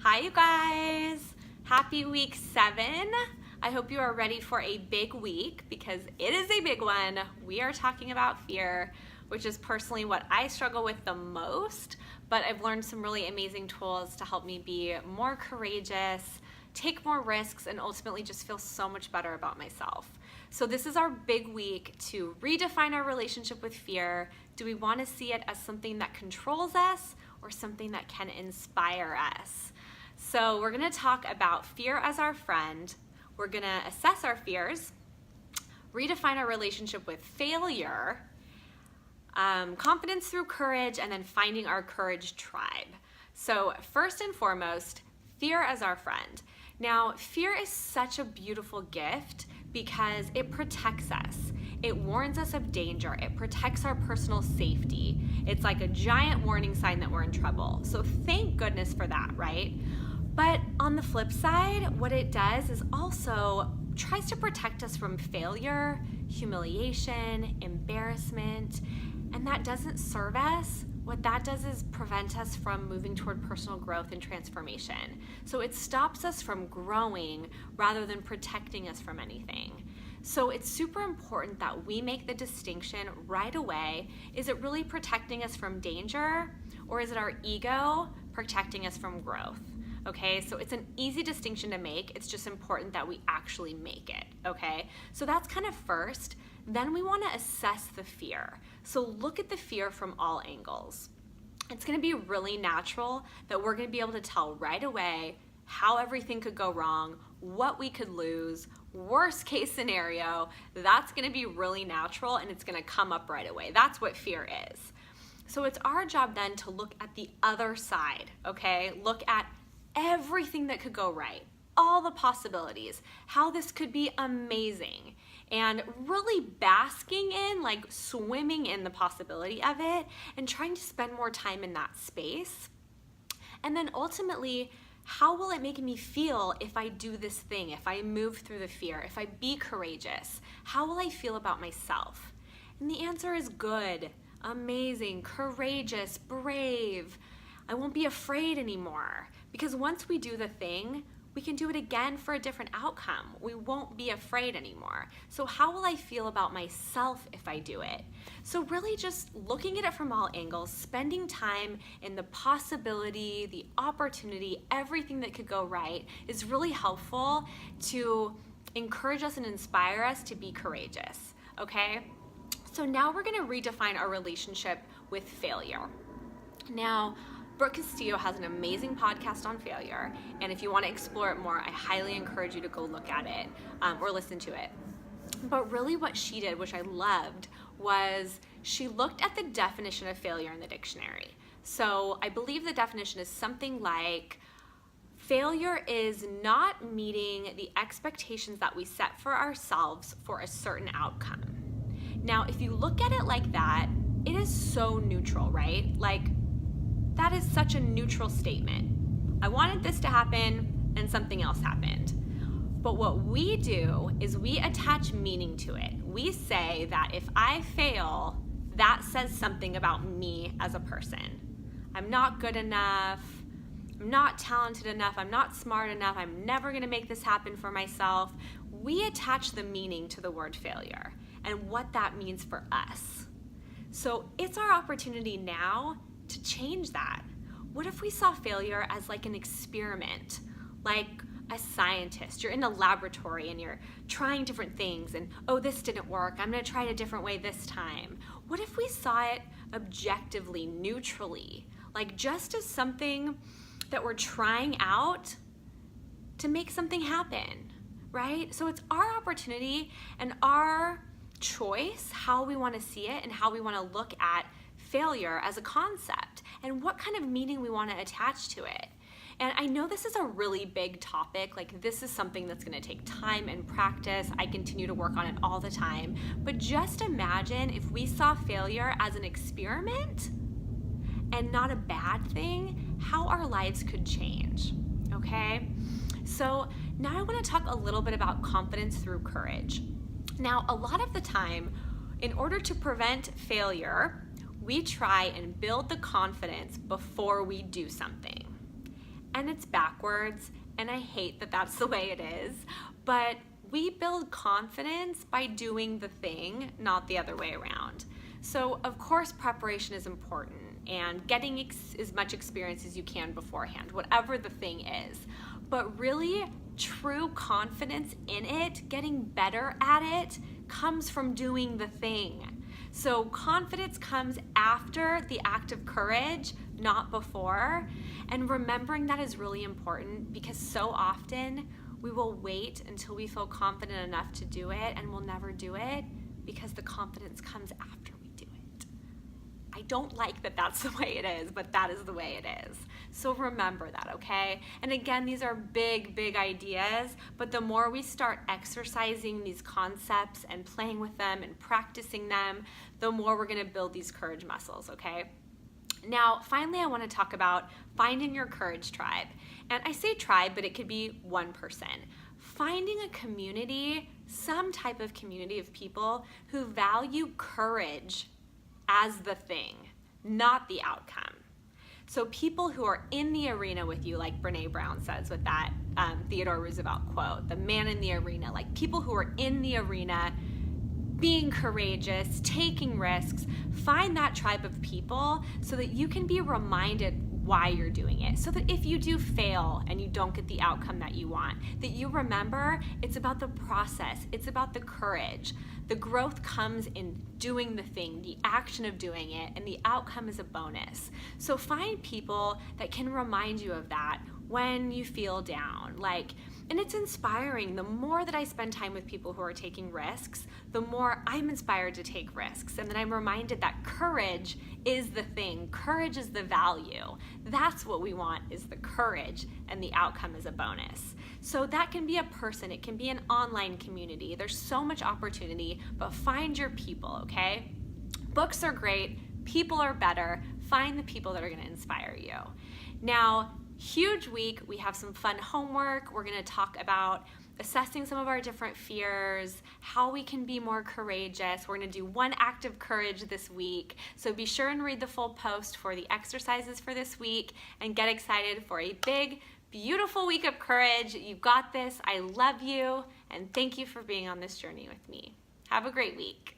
Hi, you guys. Happy week 7. I hope you are ready for a big week because it is a big one. We are talking about fear, which is personally what I struggle with the most, but I've learned some really amazing tools to help me be more courageous, take more risks, and ultimately just feel so much better about myself. So this is our big week to redefine our relationship with fear. Do we want to see it as something that controls us or something that can inspire us? So we're going to talk about fear as our friend. We're going to assess our fears, redefine our relationship with failure, confidence through courage, and then finding our courage tribe. So first and foremost, fear as our friend. Now, fear is such a beautiful gift because it protects us. It warns us of danger. It protects our personal safety. It's like a giant warning sign that we're in trouble. So thank goodness for that, right? But on the flip side, what it does is also tries to protect us from failure, humiliation, embarrassment, and that doesn't serve us. What that does is prevent us from moving toward personal growth and transformation. So it stops us from growing rather than protecting us from anything. So it's super important that we make the distinction right away. Is it really protecting us from danger, or is it our ego protecting us from growth? Okay, so it's an easy distinction to make. It's just important that we actually make it, okay? So that's kind of first. Then we want to assess the fear. So look at the fear from all angles. It's going to be really natural that we're going to be able to tell right away how everything could go wrong, what we could lose, worst case scenario. That's going to be really natural and it's going to come up right away. That's what fear is. So it's our job then to look at the other side, okay? Look at everything that could go right, all the possibilities, how this could be amazing, and really basking in, like swimming in the possibility of it and trying to spend more time in that space. And then ultimately, how will it make me feel if I do this thing, if I move through the fear, if I be courageous? How will I feel about myself? And the answer is good, amazing, courageous, brave. I won't be afraid anymore because once we do the thing, we can do it again for a different outcome. We won't be afraid anymore. So how will I feel about myself if I do it? So really just looking at it from all angles, spending time in the possibility, the opportunity, everything that could go right is really helpful to encourage us and inspire us to be courageous, okay? So now we're gonna redefine our relationship with failure. Now, Brooke Castillo has an amazing podcast on failure, and if you want to explore it more, I highly encourage you to go look at it or listen to it. But really what she did, which I loved, was she looked at the definition of failure in the dictionary. So I believe the definition is something like, failure is not meeting the expectations that we set for ourselves for a certain outcome. Now, if you look at it like that, it is so neutral, right? Like, that is such a neutral statement. I wanted this to happen and something else happened. But what we do is we attach meaning to it. We say that if I fail, that says something about me as a person. I'm not good enough. I'm not talented enough. I'm not smart enough. I'm never going to make this happen for myself. We attach the meaning to the word failure and what that means for us. So it's our opportunity now to change that. What if we saw failure as like an experiment, like a scientist? You're in a laboratory and you're trying different things and, oh, this didn't work. I'm gonna try it a different way this time. What if we saw it objectively, neutrally, like just as something that we're trying out to make something happen, right? So it's our opportunity and our choice how we wanna see it and how we wanna look at failure as a concept and what kind of meaning we want to attach to it. And I know this is a really big topic, like this is something that's going to take time and practice. I continue to work on it all the time, but just imagine if we saw failure as an experiment and not a bad thing, how our lives could change, okay? So now I want to talk a little bit about confidence through courage. Now, a lot of the time, in order to prevent failure, we try and build the confidence before we do something. and it's backwards, and I hate that that's the way it is, but we build confidence by doing the thing, not the other way around. So of course preparation is important and getting as much experience as you can beforehand, whatever the thing is. But really, true confidence in it, getting better at it, comes from doing the thing. So confidence comes after the act of courage, not before. And remembering that is really important, because so often we will wait until we feel confident enough to do it, and we'll never do it because the confidence comes after we do it. I don't like that that's the way it is, but that is the way it is. So remember that, okay? And again, these are big, big ideas, but the more we start exercising these concepts and playing with them and practicing them, the more we're gonna build these courage muscles, okay? Now, finally, I want to talk about finding your courage tribe. And I say tribe, but it could be one person. Finding a community, some type of community of people who value courage as the thing, not the outcome. So people who are in the arena with you, like Brene Brown says with that Theodore Roosevelt quote, the man in the arena, like people who are in the arena, being courageous, taking risks. Find that tribe of people so that you can be reminded why you're doing it. So that if you do fail and you don't get the outcome that you want, that you remember it's about the process, it's about the courage. The growth comes in doing the thing, the action of doing it, and the outcome is a bonus. So find people that can remind you of that when you feel down. And it's inspiring. The more that I spend time with people who are taking risks, the more I'm inspired to take risks. And then I'm reminded that courage is the thing. Courage is the value. That's what we want, is the courage, and the outcome is a bonus. So that can be a person, it can be an online community. There's so much opportunity, but find your people, okay? Books are great, people are better. Find the people that are gonna inspire you. Now, huge week, we have some fun homework. We're gonna talk about assessing some of our different fears, how we can be more courageous. We're gonna do one act of courage this week. So be sure and read the full post for the exercises for this week and get excited for a big, beautiful week of courage. You've got this. I love you, and thank you for being on this journey with me. Have a great week.